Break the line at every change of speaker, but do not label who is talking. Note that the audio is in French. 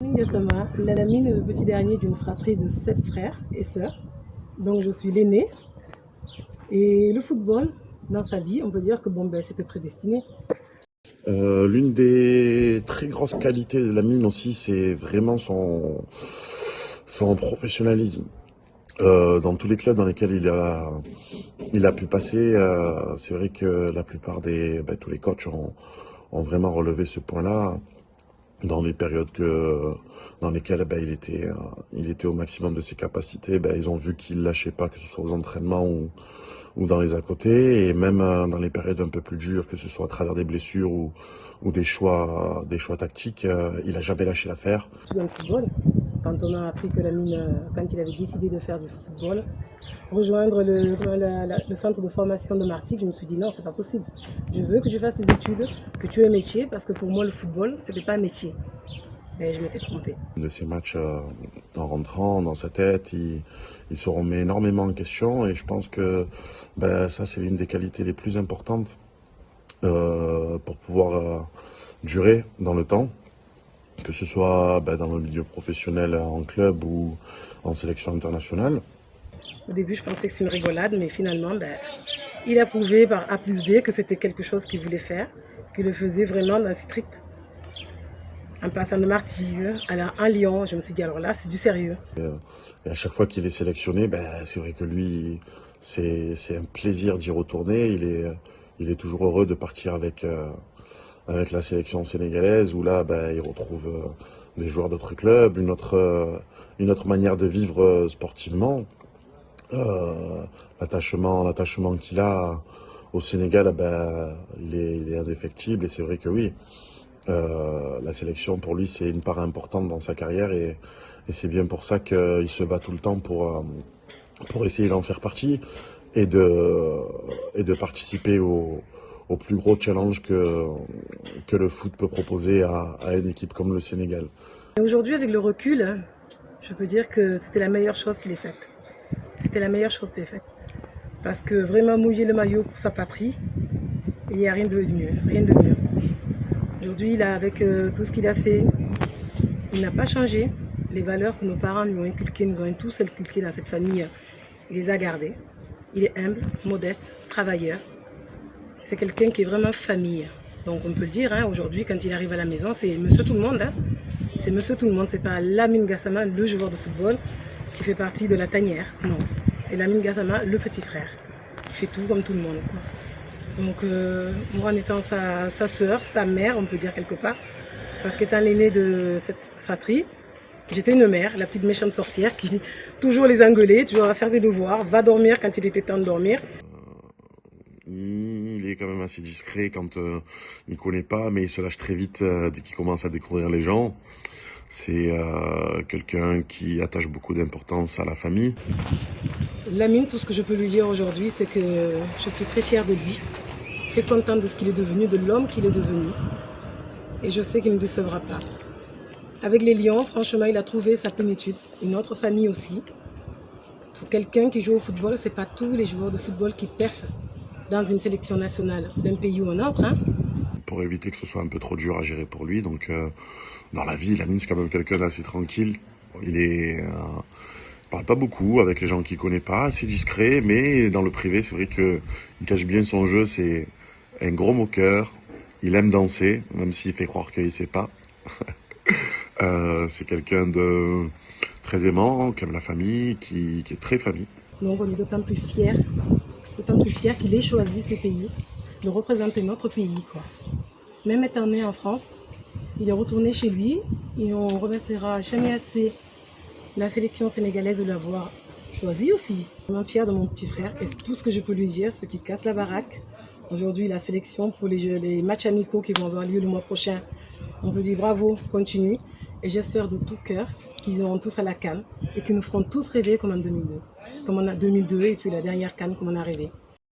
Lamine Gassama, Lamine est le petit dernier d'une fratrie de 7 frères et sœurs. Donc je suis l'aîné. Et le football, dans sa vie, on peut dire que c'était prédestiné.
L'une des très grosses qualités de Lamine aussi, c'est vraiment son professionnalisme. Dans tous les clubs dans lesquels il a pu passer, c'est vrai que la plupart tous les coachs ont vraiment relevé ce point-là dans les périodes dans lesquelles il était au maximum de ses capacités. Ils ont vu qu'il lâchait pas, que ce soit aux entraînements ou dans les à côté, et même dans les périodes un peu plus dures, que ce soit à travers des blessures ou des choix tactiques, il a jamais lâché l'affaire.
Dans le football, quand on a appris que Lamine, quand il avait décidé de faire du football, rejoindre le centre de formation de Martigues, je me suis dit non, c'est pas possible. Je veux que tu fasses des études, que tu aies un métier, parce que pour moi le football, c'était pas un métier. Mais je m'étais trompée.
De ces matchs, en rentrant dans sa tête, il se remet énormément en question, et je pense que ça, c'est l'une des qualités les plus importantes pour pouvoir durer dans le temps, que ce soit dans le milieu professionnel en club ou en sélection internationale.
Au début, je pensais que c'était une rigolade, mais finalement, il a prouvé par A plus B que c'était quelque chose qu'il voulait faire, qu'il le faisait vraiment dans ses tripes. En passant de Martigues à Lyon, je me suis dit alors là, c'est du sérieux.
Et à chaque fois qu'il est sélectionné, c'est vrai que lui, c'est un plaisir d'y retourner. Il est toujours heureux de partir avec la sélection sénégalaise, où là, il retrouve des joueurs d'autres clubs, une autre manière de vivre sportivement. L'attachement qu'il a au Sénégal, il est indéfectible, et c'est vrai que oui, la sélection pour lui c'est une part importante dans sa carrière, et c'est bien pour ça qu'il se bat tout le temps pour essayer d'en faire partie et de participer au plus gros challenge que le foot peut proposer à une équipe comme le Sénégal.
Aujourd'hui, avec le recul, je peux dire que c'était la meilleure chose qu'il ait faite. C'était la meilleure chose qu'il ait faite. Parce que vraiment mouiller le maillot pour sa patrie, il n'y a rien de mieux. Rien de mieux. Aujourd'hui, avec tout ce qu'il a fait, il n'a pas changé. Les valeurs que nos parents lui ont inculquées, nous ont tous inculquées dans cette famille, il les a gardées. Il est humble, modeste, travailleur. C'est quelqu'un qui est vraiment famille. Donc on peut le dire, aujourd'hui, quand il arrive à la maison, c'est monsieur tout le monde. C'est monsieur tout le monde, c'est pas Lamine Gassama, le joueur de football, qui fait partie de la tanière. Non, c'est Lamine Gassama, le petit frère. Il fait tout comme tout le monde. Donc moi, en étant sa soeur, sa mère, on peut dire quelque part, parce qu'étant l'aîné de cette fratrie, j'étais une mère, la petite méchante sorcière qui toujours les engueulait, toujours va faire ses devoirs, va dormir quand il était temps de dormir.
Il est quand même assez discret quand il ne connaît pas, mais il se lâche très vite dès qu'il commence à découvrir les gens. C'est quelqu'un qui attache beaucoup d'importance à la famille.
Lamine, tout ce que je peux lui dire aujourd'hui, c'est que je suis très fière de lui, très contente de ce qu'il est devenu, de l'homme qu'il est devenu. Et je sais qu'il ne me décevra pas. Avec les Lions, franchement, il a trouvé sa plénitude, une autre famille aussi. Pour quelqu'un qui joue au football, ce n'est pas tous les joueurs de football qui percent dans une sélection nationale d'un pays ou un autre.
Pour éviter que ce soit un peu trop dur à gérer pour lui, donc dans la vie, Lamine, c'est quand même quelqu'un d'assez tranquille. Il parle pas beaucoup avec les gens qu'il connaît pas, assez discret, mais dans le privé, c'est vrai qu'il cache bien son jeu. C'est un gros moqueur. Il aime danser, même s'il fait croire qu'il sait pas. C'est quelqu'un de très aimant, qui aime la famille, qui est très famille.
Donc on est d'autant plus fier qu'il ait choisi ce pays, de représenter notre pays, quoi. Même étant né en France, il est retourné chez lui, et on ne remerciera jamais assez la sélection sénégalaise de l'avoir choisi aussi. Je suis vraiment fière de mon petit frère, et tout ce que je peux lui dire, c'est qu'il casse la baraque. Aujourd'hui, la sélection pour les matchs amicaux qui vont avoir lieu le mois prochain, on se dit bravo, continue, et j'espère de tout cœur qu'ils iront tous à la CAN et qu'ils nous feront tous rêver comme en 2002. Comme on a 2002 et puis la dernière CAN comme on a rêvé.